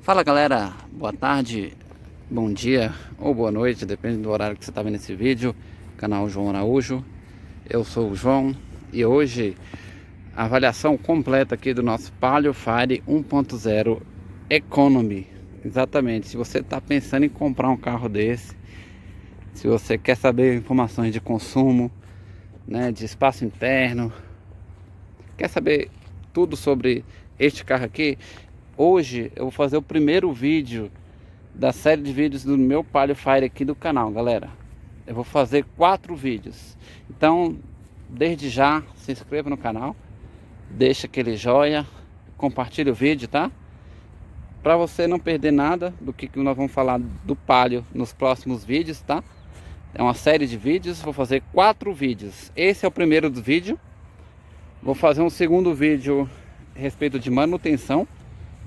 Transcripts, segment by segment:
Fala galera, boa tarde, bom dia ou boa noite, depende do horário que você está vendo esse vídeo. Canal João Araújo, eu sou o João e hoje a avaliação completa aqui do nosso Palio Fire 1.0 Economy. Exatamente, se você está pensando em comprar um carro desse, se você quer saber informações de consumo, né, de espaço interno, quer saber tudo sobre este carro aqui, hoje eu vou fazer o primeiro vídeo da série de vídeos do meu Palio Fire aqui do canal, galera. Eu vou fazer 4 vídeos. Então, desde já, se inscreva no canal, deixa aquele joinha, compartilha o vídeo, tá? Para você não perder nada do que nós vamos falar do Palio nos próximos vídeos, tá? É uma série de vídeos, vou fazer 4 vídeos. Esse é o primeiro do vídeo. Vou fazer um segundo vídeo a respeito de manutenção.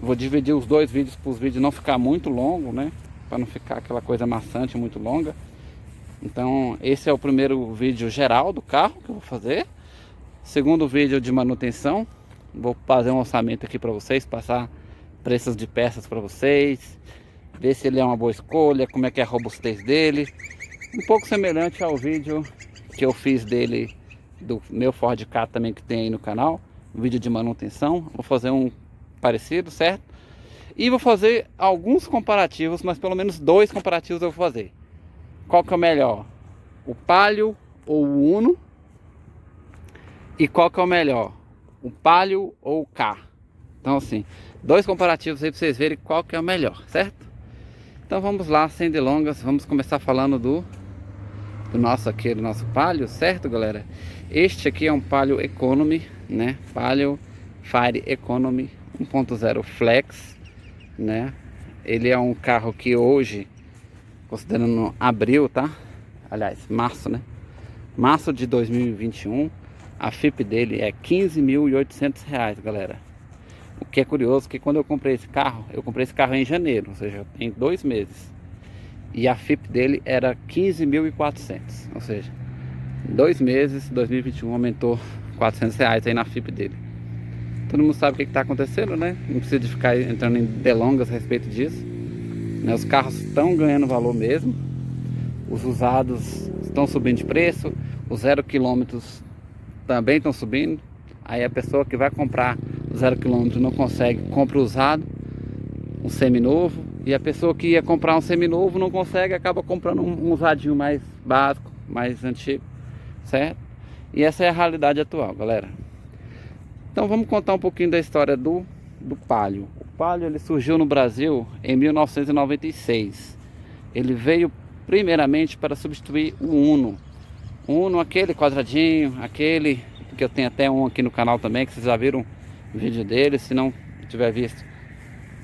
Vou dividir os dois vídeos para os vídeos não ficar muito longo, né? Para não ficar aquela coisa maçante muito longa. Então esse é o primeiro vídeo geral do carro que eu vou fazer. Segundo vídeo de manutenção. Vou fazer um orçamento aqui para vocês, passar preços de peças para vocês, ver se ele é uma boa escolha, como é que é a robustez dele. Um pouco semelhante ao vídeo que eu fiz dele, do meu Ford Ka também, que tem aí no canal, um vídeo de manutenção. Vou fazer um parecido, certo? E vou fazer alguns comparativos, mas pelo menos 2 comparativos eu vou fazer. Qual que é o melhor? O Palio ou o Uno? E qual que é o melhor? O Palio ou o Ka? Então assim, 2 comparativos aí para vocês verem qual que é o melhor, certo? Então vamos lá, sem delongas, vamos começar falando do nosso Palio, certo, galera? Este aqui é um Palio Economy, né? Palio Fire Economy 1.0 Flex, né? Ele é um carro que hoje, considerando abril, tá? Aliás, março, né? Março de 2021, a FIP dele é R$ 15.800, galera. O que é curioso que quando eu comprei esse carro em janeiro, ou seja, tem 2 meses. E a FIP dele era 15.400, ou seja, em 2 meses, 2021, aumentou R$ 400 aí na FIP dele. Todo mundo sabe o que está acontecendo, né? Não precisa de ficar entrando em delongas a respeito disso, né? Os carros estão ganhando valor mesmo. Os usados estão subindo de preço. Os 0 km também estão subindo. Aí a pessoa que vai comprar o 0 km não consegue, compra usado, um seminovo. E a pessoa que ia comprar um seminovo não consegue, acaba comprando um usadinho mais básico, mais antigo, certo? E essa é a realidade atual, galera. Então vamos contar um pouquinho da história do Palio. O Palio ele surgiu no Brasil em 1996. Ele veio primeiramente para substituir o Uno. O Uno, aquele quadradinho, aquele que eu tenho até um aqui no canal também, que vocês já viram o vídeo dele. Se não tiver visto,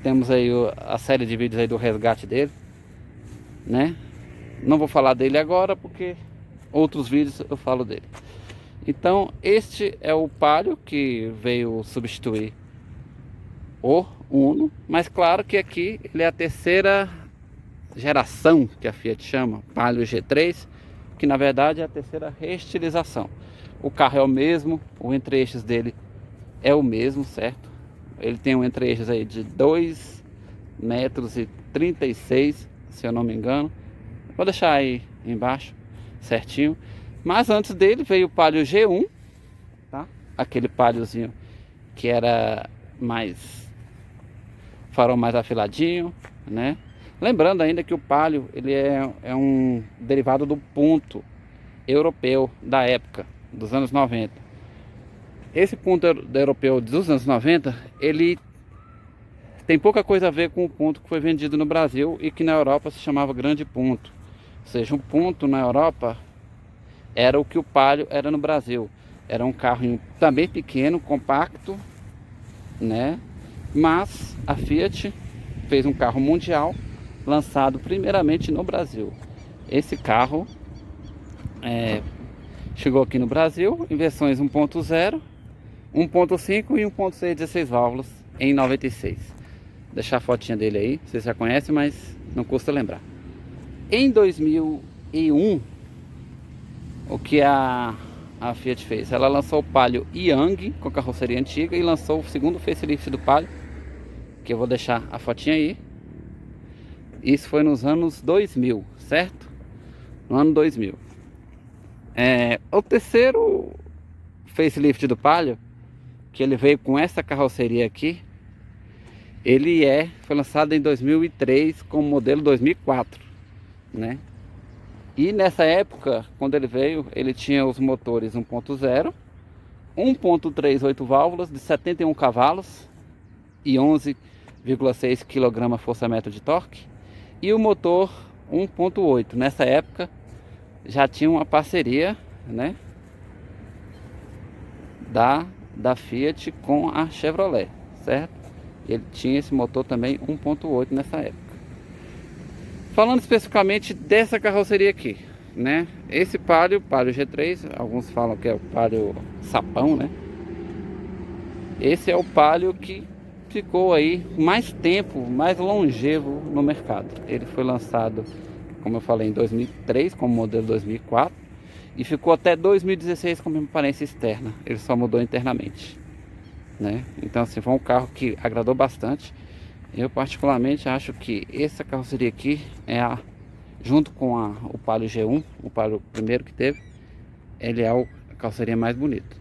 temos aí a série de vídeos aí do resgate dele, né? Não vou falar dele agora porque outros vídeos eu falo dele. Então este é o Palio que veio substituir o Uno, mas claro que aqui ele é a terceira geração que a Fiat chama, Palio G3, que na verdade é a terceira reestilização. O carro é o mesmo, o entre-eixos dele é o mesmo, certo? Ele tem um entre-eixos aí de 2,36 m, se eu não me engano. Vou deixar aí embaixo certinho. Mas antes dele veio o Palio G1, tá? Aquele Paliozinho que era mais farol mais afiladinho, né? Lembrando ainda que o Palio ele é um derivado do Punto europeu da época, dos anos 90. Esse Punto europeu dos anos 90, ele tem pouca coisa a ver com o Punto que foi vendido no Brasil e que na Europa se chamava Grande Punto. Ou seja, um Punto na Europa era o que o Palio era no Brasil. Era um carro também pequeno, compacto, né? Mas a Fiat fez um carro mundial, lançado primeiramente no Brasil. Esse carro chegou aqui no Brasil em versões 1.0, 1.5 e 1.6 16 válvulas em 96. Vou deixar a fotinha dele aí, vocês já conhecem, mas não custa lembrar. Em 2001, o que a Fiat fez? Ela lançou o Palio Yang com carroceria antiga e lançou o segundo facelift do Palio, que eu vou deixar a fotinha aí, Isso foi nos anos 2000, certo? No ano 2000. O terceiro facelift do Palio, que ele veio com essa carroceria aqui, foi lançado em 2003 com o modelo 2004, né? E nessa época, quando ele veio, ele tinha os motores 1.0, 1.3 8 válvulas de 71 cavalos e 11,6 kgfm de torque, e o motor 1.8. Nessa época já tinha uma parceria, né, da Fiat com a Chevrolet, certo? Ele tinha esse motor também 1.8 nessa época. Falando especificamente dessa carroceria aqui, né? Esse Palio G3, alguns falam que é o Palio sapão, né? Esse é o Palio que ficou aí mais tempo, mais longevo no mercado. Ele foi lançado, como eu falei, em 2003 como modelo 2004 e ficou até 2016 com aparência externa. Ele só mudou internamente, né? Então assim, foi um carro que agradou bastante. Eu particularmente acho que essa carroceria aqui junto com o Palio G1, o Palio primeiro que teve, ele é a carroceria mais bonita,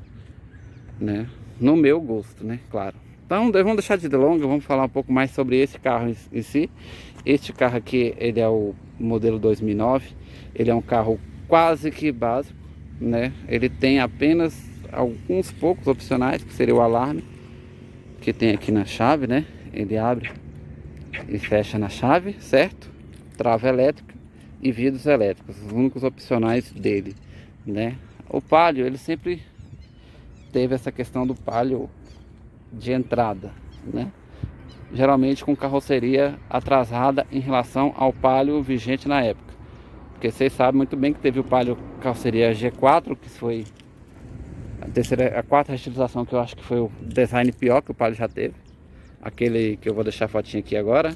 né? No meu gosto, né? Claro. Então vamos deixar de delongas, vamos falar um pouco mais sobre esse carro em si. Este carro aqui, ele é o modelo 2009. Ele é um carro quase que básico, né? Ele tem apenas alguns poucos opcionais, que seria o alarme, que tem aqui na chave, né? Ele abre e fecha na chave, certo? Trava elétrica e vidros elétricos, os únicos opcionais dele, né? O Palio, ele sempre teve essa questão do Palio de entrada, né? Geralmente com carroceria atrasada em relação ao Palio vigente na época, porque vocês sabem muito bem que teve o Palio carroceria G4, que foi a quarta reestilização, que eu acho que foi o design pior que o Palio já teve, aquele que eu vou deixar a fotinha aqui agora,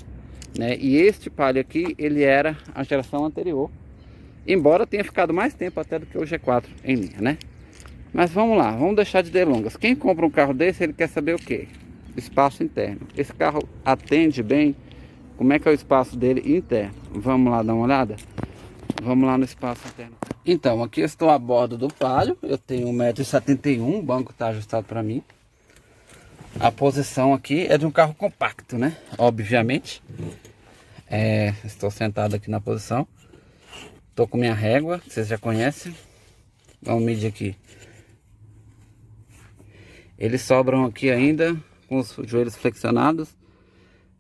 né? E este Palio aqui, ele era a geração anterior, embora tenha ficado mais tempo até do que o G4 em linha, né? Mas vamos lá, vamos deixar de delongas. Quem compra um carro desse, ele quer saber o quê? Espaço interno. Esse carro atende bem? Como é que é o espaço dele interno? Vamos lá dar uma olhada? Vamos lá no espaço interno. Então, aqui eu estou a bordo do Palio. Eu tenho 1,71 m, o banco está ajustado para mim. A posição aqui é de um carro compacto, né? Obviamente. Estou sentado aqui na posição. Estou com minha régua, que vocês já conhecem. Vamos medir aqui. Eles sobram aqui ainda com os joelhos flexionados,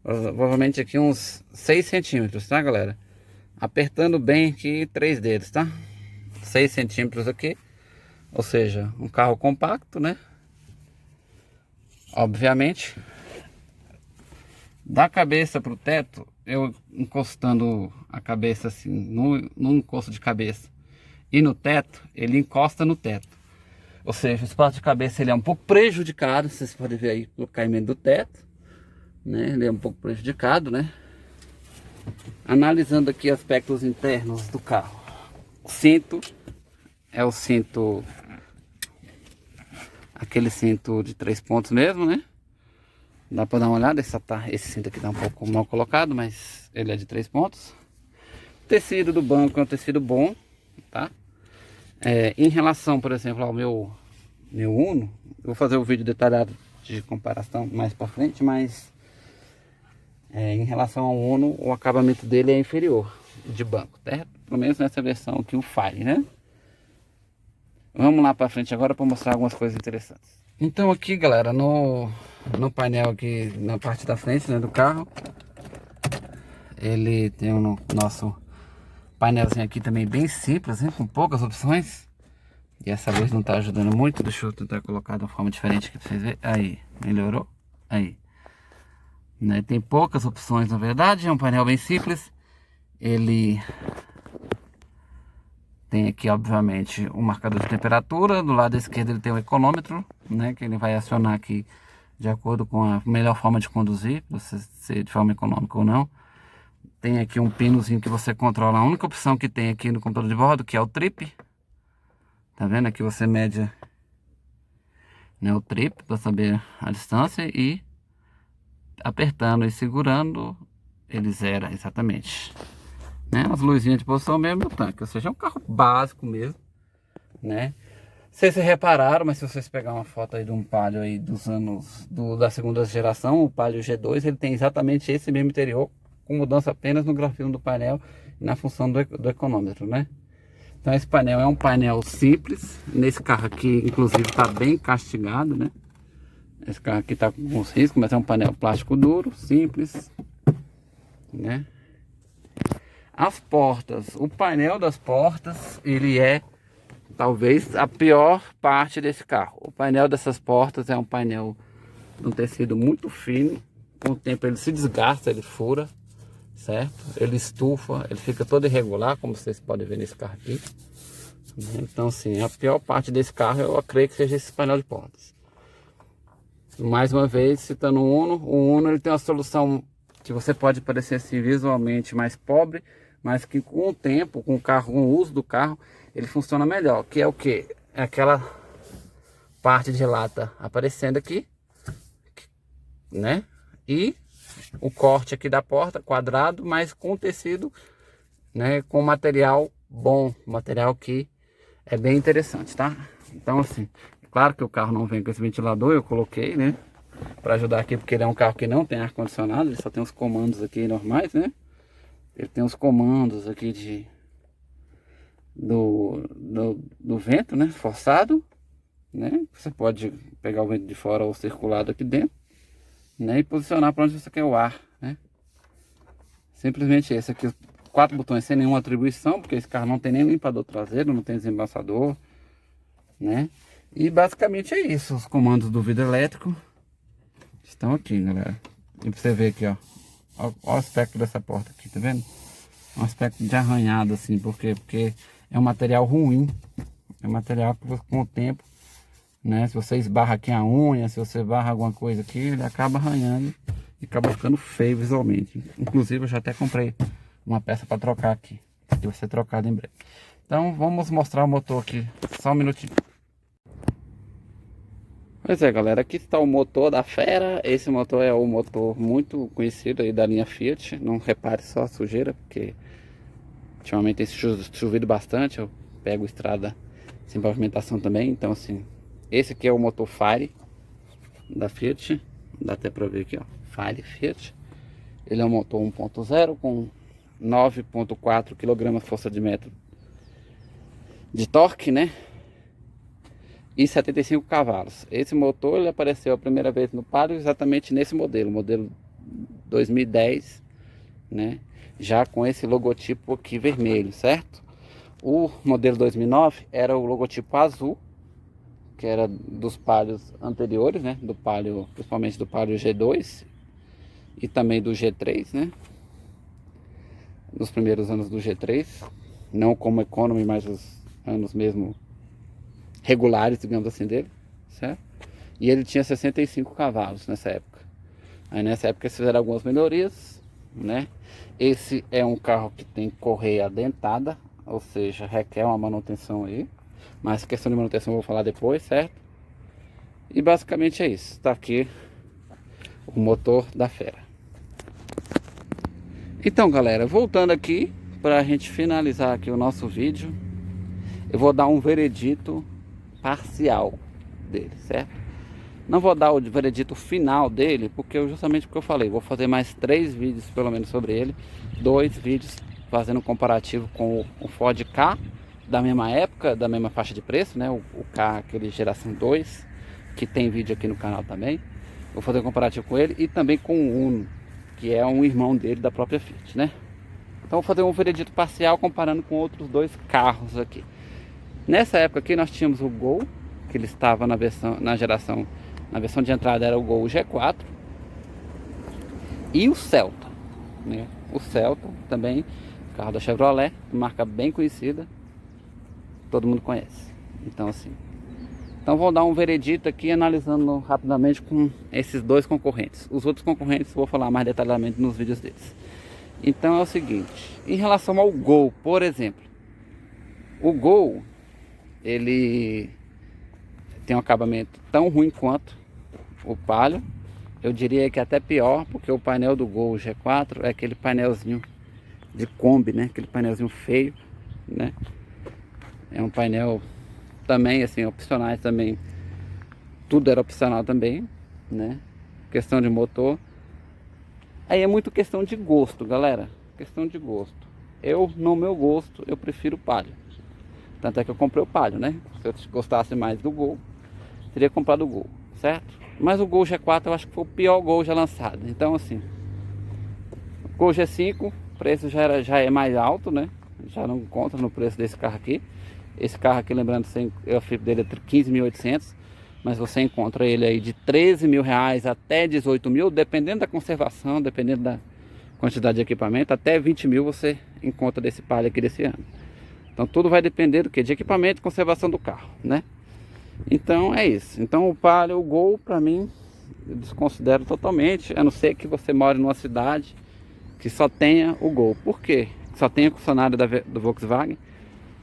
provavelmente aqui uns 6 centímetros, tá, galera? Apertando bem aqui 3 dedos, tá? 6 centímetros aqui, ou seja, um carro compacto, né? Obviamente. Da cabeça para o teto, eu encostando a cabeça assim, no encosto de cabeça e no teto, ele encosta no teto. Ou seja, o espaço de cabeça ele é um pouco prejudicado, vocês podem ver aí pelo caimento do teto, né? Ele é um pouco prejudicado, né? Analisando aqui aspectos internos do carro. O cinto é o cinto, aquele cinto de 3 pontos mesmo, né? Dá para dar uma olhada, esse cinto aqui tá um pouco mal colocado, mas ele é de 3 pontos. O tecido do banco é um tecido bom, tá? Em relação, por exemplo, ao meu Uno, eu vou fazer um vídeo detalhado de comparação mais para frente, mas em relação ao Uno, o acabamento dele é inferior de banco, certo? Pelo menos nessa versão aqui, o Fire, né? Vamos lá para frente agora para mostrar algumas coisas interessantes. Então aqui, galera, no painel aqui, na parte da frente, né, do carro, ele tem o nosso painelzinho aqui também bem simples, né, com poucas opções. E essa luz não tá ajudando muito. Deixa eu tentar colocar de uma forma diferente aqui pra vocês verem. Aí, melhorou? Aí, né, tem poucas opções na verdade. É um painel bem simples. Ele tem aqui, obviamente, o marcador de temperatura. Do lado esquerdo ele tem o econômetro, né, que ele vai acionar aqui de acordo com a melhor forma de conduzir, você ser de forma econômica ou não. Tem aqui um pinozinho que você controla. A única opção que tem aqui no computador de bordo, que é o trip. Tá vendo? Aqui você mede, né, o trip para saber a distância, e apertando e segurando ele zera exatamente, né? As luzinhas de posição mesmo do tanque, ou seja, é um carro básico mesmo, né? Não sei se vocês repararam, mas se vocês pegar uma foto aí de um Palio aí dos anos da segunda geração, o Palio G2, ele tem exatamente esse mesmo interior, com mudança apenas no grafismo do painel e na função do econômetro, né? Então esse painel é um painel simples. Nesse carro aqui, inclusive, está bem castigado, né? Esse carro aqui está com alguns riscos, mas é um painel plástico duro, simples, né? As portas, o painel das portas, ele é talvez a pior parte desse carro. O painel dessas portas é um painel de um tecido muito fino. Com o tempo ele se desgasta, ele fura, certo? Ele estufa, ele fica todo irregular, como vocês podem ver nesse carro aqui. Então, assim, a pior parte desse carro eu creio que seja esse painel de portas. Mais uma vez, citando o Uno ele tem uma solução que você pode parecer assim, visualmente mais pobre, mas que com o tempo, com o carro, com o uso do carro, ele funciona melhor. Que é o que? É aquela parte de lata aparecendo aqui, né? E o corte aqui da porta, quadrado, mas com tecido, né? Com material bom, material que é bem interessante, tá? Então, assim, claro que o carro não vem com esse ventilador, eu coloquei, né? Para ajudar aqui, porque ele é um carro que não tem ar-condicionado, ele só tem os comandos aqui normais, né? Ele tem os comandos aqui do vento, né? Forçado, né? Você pode pegar o vento de fora ou circulado aqui dentro, né? E posicionar para onde você quer o ar, né? Simplesmente esse aqui, 4 botões sem nenhuma atribuição, porque esse carro não tem nem limpador traseiro, não tem desembaçador, né? E basicamente é isso, os comandos do vidro elétrico estão aqui, galera. E pra você ver aqui, ó. Olha o aspecto dessa porta aqui, tá vendo? Um aspecto de arranhado, assim. Por quê? Porque é um material ruim. É um material que com o tempo, né? Se você esbarra aqui a unha, se você esbarra alguma coisa aqui, ele acaba arranhando e acaba ficando feio visualmente. Inclusive, eu já até comprei uma peça para trocar aqui, que vai ser trocada em breve. Então, vamos mostrar o motor aqui. Só um minutinho. Pois é, galera, aqui está o motor da Fera. Esse motor é um motor muito conhecido aí da linha Fiat. Não repare só a sujeira, porque ultimamente tem chovido bastante. Eu pego estrada sem pavimentação também. Então, assim, esse aqui é o motor Fire da Fiat. Dá até para ver aqui, ó, Fire Fiat. Ele é um motor 1.0 com 9.4 kgfm de torque, né? E 75 cavalos. Esse motor ele apareceu a primeira vez no Palio exatamente nesse modelo 2010, né? Já com esse logotipo aqui vermelho, certo? O modelo 2009 era o logotipo azul, que era dos Palios anteriores, né? Do Palio, principalmente do Palio G2 e também do G3, né? Nos primeiros anos do G3, não como Economy, mas os anos mesmo regulares, digamos assim, dele, certo? E ele tinha 65 cavalos nessa época. Aí nessa época eles fizeram algumas melhorias, né? Esse é um carro que tem correia dentada, ou seja, requer uma manutenção aí, mas questão de manutenção eu vou falar depois, certo? E basicamente é isso. Tá aqui o motor da Fera. Então, galera, voltando aqui para a gente finalizar aqui o nosso vídeo, eu vou dar um veredito parcial dele, certo? Não vou dar o veredito final dele, porque justamente porque eu falei, vou fazer mais 3 vídeos pelo menos sobre ele, 2 vídeos fazendo um comparativo com o Ford Ka da mesma época, da mesma faixa de preço, né? O Ka, aquele geração 2, que tem vídeo aqui no canal também. Vou fazer um comparativo com ele e também com o Uno, que é um irmão dele da própria Fiat, né? Então vou fazer um veredito parcial comparando com outros 2 carros aqui. Nessa época aqui nós tínhamos o Gol, que ele estava na versão de entrada era o Gol G4 e o Celta, né? O Celta também, carro da Chevrolet, marca bem conhecida, todo mundo conhece. Então assim, vou dar um veredito aqui analisando rapidamente com esses 2 concorrentes. Os outros concorrentes eu vou falar mais detalhadamente nos vídeos deles. Então é o seguinte, em relação ao Gol, por exemplo, o Gol ele tem um acabamento tão ruim quanto o Palio, eu diria que até pior, porque o painel do Gol G4 é aquele painelzinho de Kombi, né? Aquele painelzinho feio, né? É um painel também, assim, opcionais também. Tudo era opcional também, né? Questão de motor. Aí é muito questão de gosto, galera. Questão de gosto. Eu, no meu gosto, eu prefiro o Palio. Tanto é que eu comprei o Palio, né? Se eu gostasse mais do Gol, teria comprado o Gol, certo? Mas o Gol G4 eu acho que foi o pior Gol já lançado. Então, assim, o Gol G5, o preço já é mais alto, né? Já não encontra no preço desse carro aqui. Esse carro aqui, lembrando, a FIP dele é 15.800, mas você encontra ele aí de 13 mil reais até 18 mil, dependendo da conservação, dependendo da quantidade de equipamento, até 20 mil você encontra desse Palio aqui desse ano. Então tudo vai depender do que? De equipamento e conservação do carro, né? Então é isso. Então o Palio, o Gol, pra mim, eu desconsidero totalmente, a não ser que você mora numa cidade que só tenha o Gol. Por quê? Só tem a concessionária do Volkswagen.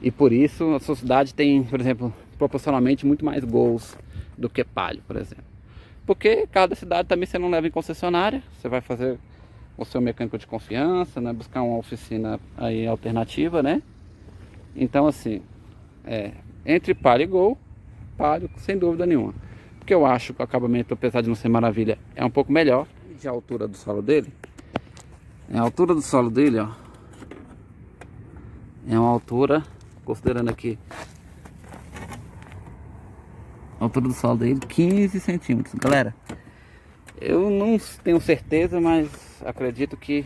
E por isso a sua cidade tem, por exemplo, proporcionalmente muito mais Gols do que Palio, por exemplo. Porque cada cidade também você não leva em concessionária, você vai fazer o seu mecânico de confiança, né? Buscar uma oficina aí alternativa, né? Então assim, entre Palio e Gol, Palio sem dúvida nenhuma. Porque eu acho que o acabamento, apesar de não ser maravilha, é um pouco melhor. E a altura do solo dele, a altura do solo dele, ó, é uma altura, considerando aqui a altura do solo dele, 15 centímetros. Galera, eu não tenho certeza, mas acredito que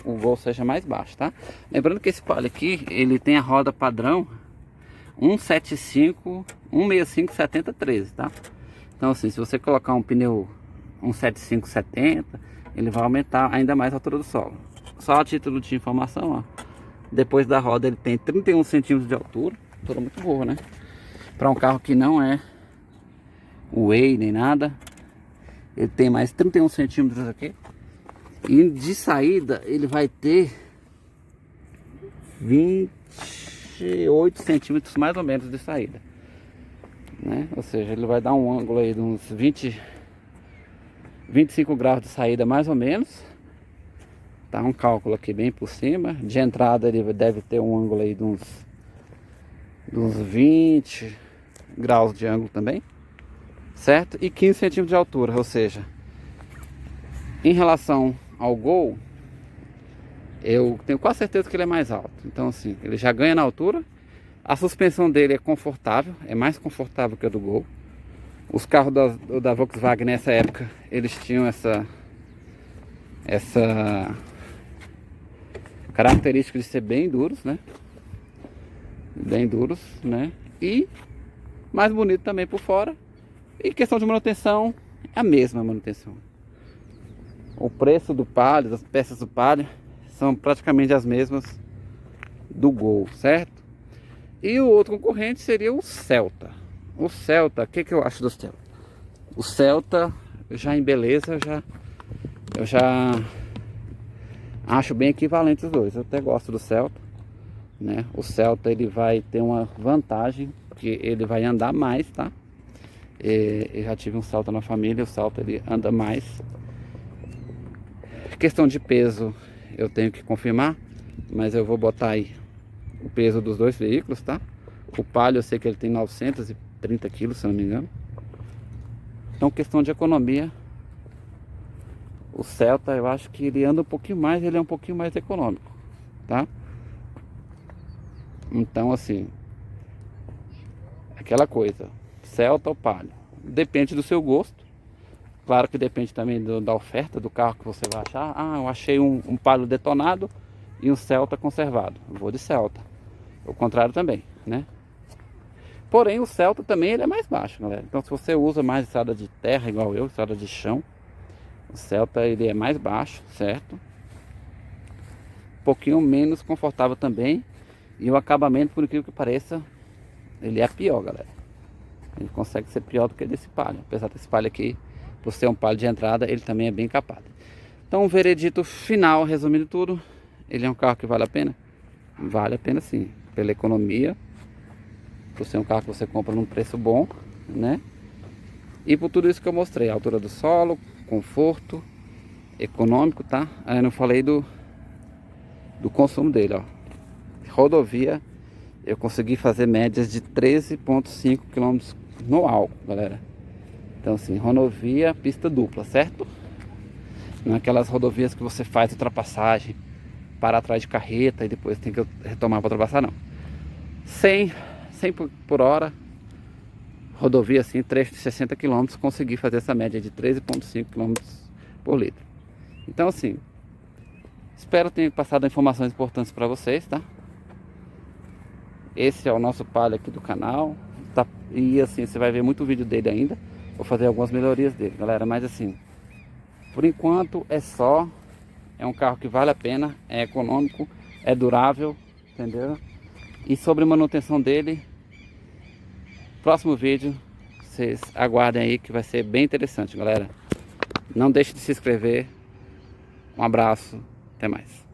o Gol seja mais baixo, tá? Lembrando que esse Palio aqui, ele tem a roda padrão 165 70 13, tá? Então assim, se você colocar um pneu 175 70, ele vai aumentar ainda mais a altura do solo. Só a título de informação, ó, depois da roda ele tem 31 centímetros de altura muito boa, né? Para um carro que não é Way nem nada, ele tem mais 31 centímetros aqui. E de saída ele vai ter 28 centímetros mais ou menos de saída, né? Ou seja, ele vai dar um ângulo aí de uns 25 graus de saída mais ou menos. Tá um cálculo aqui bem por cima. De entrada ele deve ter um ângulo aí de uns 20 graus de ângulo também, certo? E 15 centímetros de altura, ou seja, em relação ao Gol, eu tenho quase certeza que ele é mais alto. Então assim, ele já ganha na altura. A suspensão dele é confortável, é mais confortável que a do Gol. Os carros da Volkswagen nessa época, eles tinham essa característica de ser bem duros, né? Bem duros, né? E mais bonito também por fora. E questão de manutenção, é a mesma manutenção. O preço do Palio, das peças do Palio, são praticamente as mesmas do Gol, certo? E o outro concorrente seria o Celta. O Celta, o que eu acho do Celta? O Celta, já em beleza, eu já acho bem equivalente os dois. Eu até gosto do Celta, né? O Celta ele vai ter uma vantagem, que ele vai andar mais, tá? Eu já tive um Celta na família, o Celta ele anda mais. Questão de peso eu tenho que confirmar, mas eu vou botar aí o peso dos dois veículos, tá? O Palio eu sei que ele tem 930 quilos, se eu não me engano. Então questão de economia, o Celta eu acho que ele anda um pouquinho mais, ele é um pouquinho mais econômico, tá? Então assim, aquela coisa, Celta ou Palio, depende do seu gosto. Claro que depende também da oferta do carro que você vai achar. Ah, eu achei um Palio detonado e um Celta conservado, vou de Celta. O contrário também, né? Porém o Celta também ele é mais baixo, galera. Então se você usa mais estrada de terra igual eu, estrada de chão, o Celta ele é mais baixo, certo? Um pouquinho menos confortável também. E o acabamento, por incrível que pareça, ele é pior, galera. Ele consegue ser pior do que desse Palio. Apesar desse Palio aqui, por ser um Palio de entrada, ele também é bem capado. Então o veredito final, resumindo tudo, ele é um carro que vale a pena? Vale a pena sim, pela economia, por ser um carro que você compra num preço bom, né? E por tudo isso que eu mostrei, a altura do solo, conforto, econômico, tá? Aí eu não falei do consumo dele, ó. Rodovia, eu consegui fazer médias de 13,5 km no álcool, galera. Então assim, rodovia, pista dupla, certo? Não é aquelas rodovias que você faz ultrapassagem, para atrás de carreta e depois tem que retomar para ultrapassar, não. 100 por hora, rodovia assim, trecho de 60 km, consegui fazer essa média de 13,5 km por litro. Então assim, espero ter passado informações importantes para vocês, tá? Esse é o nosso Palio aqui do canal, tá? E assim, você vai ver muito vídeo dele ainda. Vou fazer algumas melhorias dele, galera. Mas assim, por enquanto é um carro que vale a pena, é econômico, é durável, entendeu? E sobre manutenção dele, próximo vídeo, vocês aguardem aí que vai ser bem interessante, galera. Não deixe de se inscrever. Um abraço, até mais.